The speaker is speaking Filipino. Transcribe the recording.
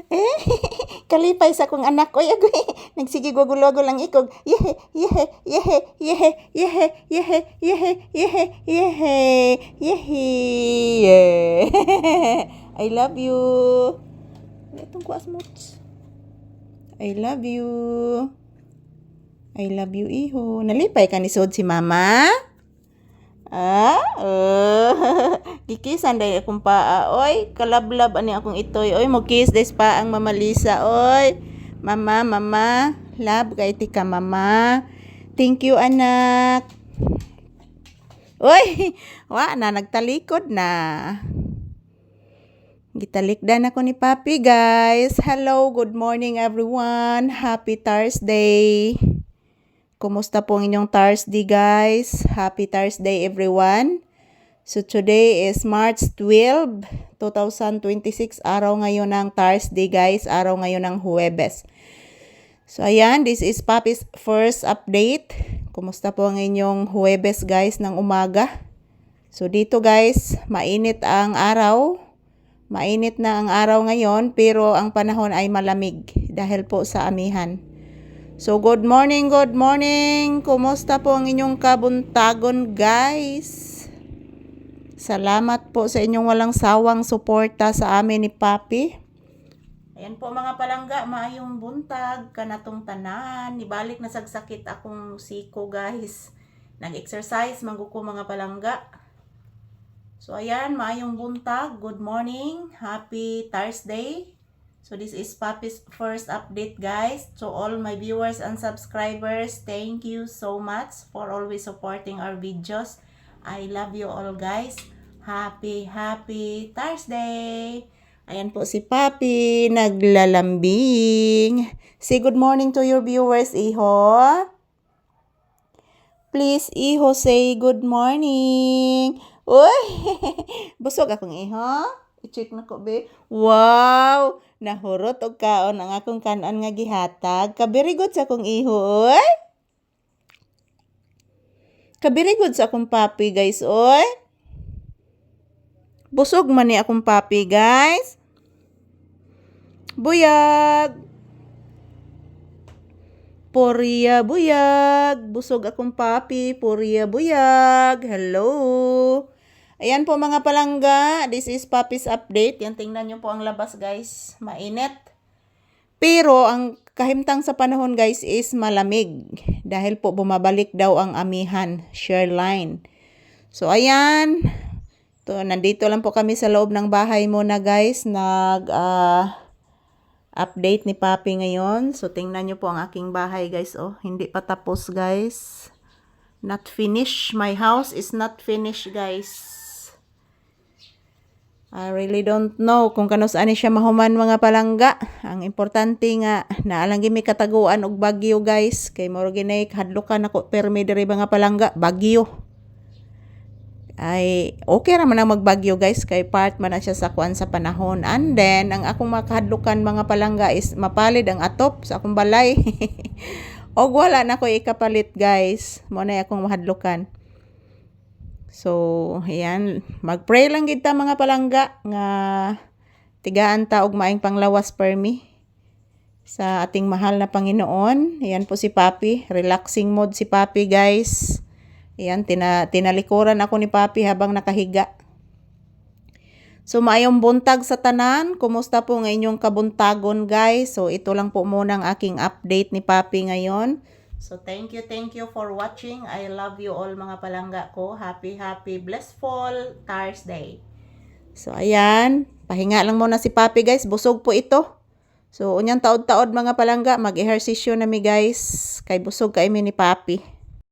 Eh, kalipay sa akong anak. Oy, agoy. Nagsige gugulo-gulo lang ikog. Yehe, yehe, yehe, yehe, yehe, yehe, yehe, yehe, yehe, yehe. I love you. Itong kuas mo. I love you. I love you, iho. Nalipay ka ni Sod si mama? Kikisan day akong paa. Oy, kalablab ani akong itoy. Oy, mo kiss des pa ang Mama Lisa. Oy, mama, mama. Love kay tika mama. Thank you, anak. Oy, wa na nagtalikod na. Gitalikdan ako ni Papi, guys. Hello, good morning everyone. Happy Thursday. Kumusta po ang inyong Thursday, guys? Happy Thursday, everyone. So, today is March 12, 2026. Araw ngayon ng Thursday, guys. Araw ngayon ng Huwebes. So, ayan. This is Papi's first update. Kumusta po ang inyong Huwebes, guys, ng umaga? So, dito, guys, mainit ang araw. Mainit na ang araw ngayon, pero ang panahon ay malamig dahil po sa amihan. So, good morning, good morning. Kumusta po ang inyong kabuntagon, guys? Salamat po sa inyong walang sawang suporta sa amin ni Papi. Ayan po mga palangga, maayong buntag, kanatong tanan. Nibalik na sagsakit akong siko, guys. Nag-exercise, mangguko mga palangga. So, ayan, maayong buntag. Good morning. Happy Thursday. So, this is Papi's first update, guys. To all my viewers and subscribers, thank you so much for always supporting our videos. I love you all, guys. Happy Thursday! Ayan po si Papi, naglalambing. Say good morning to your viewers, Iho. Please, Iho, say good morning. Uy! Busog akong Iho. I-check na ko, be. Wow! Nahurot og kaon ang akong kanon nga gihatag. Kabirigod sa akong iho, oy. Kabirigod sa akong papi, guys, oy. Busog man ni akong papi, guys. Buyag! Poriya buyag! Busog akong papi, poriya buyag! Hello! Ayan po mga palangga, this is Papi's update. Yan, tingnan nyo po ang labas, guys. Mainit. Pero ang kahimtang sa panahon, guys, is malamig. Dahil po bumabalik daw ang amihan, share line. So ayan. Nandito lang po kami sa loob ng bahay muna, guys. Update ni Papi ngayon. So tingnan nyo po ang aking bahay, guys. Oh, hindi pa tapos, guys. Not finished. My house is not finished, guys. I really don't know kung kano saan siya mahuman mga palangga. Ang importante nga naalang mi kataguan og bagyo, guys. Kay moro ginay hadlukan ako permi diri mga palangga, bagyo. Ay okay ra man ang magbagyo, guys, kay part man na siya sa kuan sa panahon. And then ang akong makahadlukan mga palangga is mapalid ang atop sa akong balay. Og wala na ko ikapalit, guys. Mo na akong mahadlukan. So, ayan, mag-pray lang kita mga palangga nga tigaan ta og maayong panglawas permi sa ating mahal na Panginoon. Ayan po si Papi, relaxing mode si Papi, guys. Ayan, tinalikuran ako ni Papi habang nakahiga. So, maayong buntag sa tanan. Kumusta po ng inyong kabuntagon, guys? So, ito lang po muna ang aking update ni Papi ngayon. So, thank you for watching. I love you all mga palangga ko. Happy, blissful Thursday. So, ayan. Pahinga lang muna si Papi, guys. Busog po ito. So, unyang taod-taod mga palangga. Mag-ehersisyo na mi, guys. Kay busog kay mi ni Papi.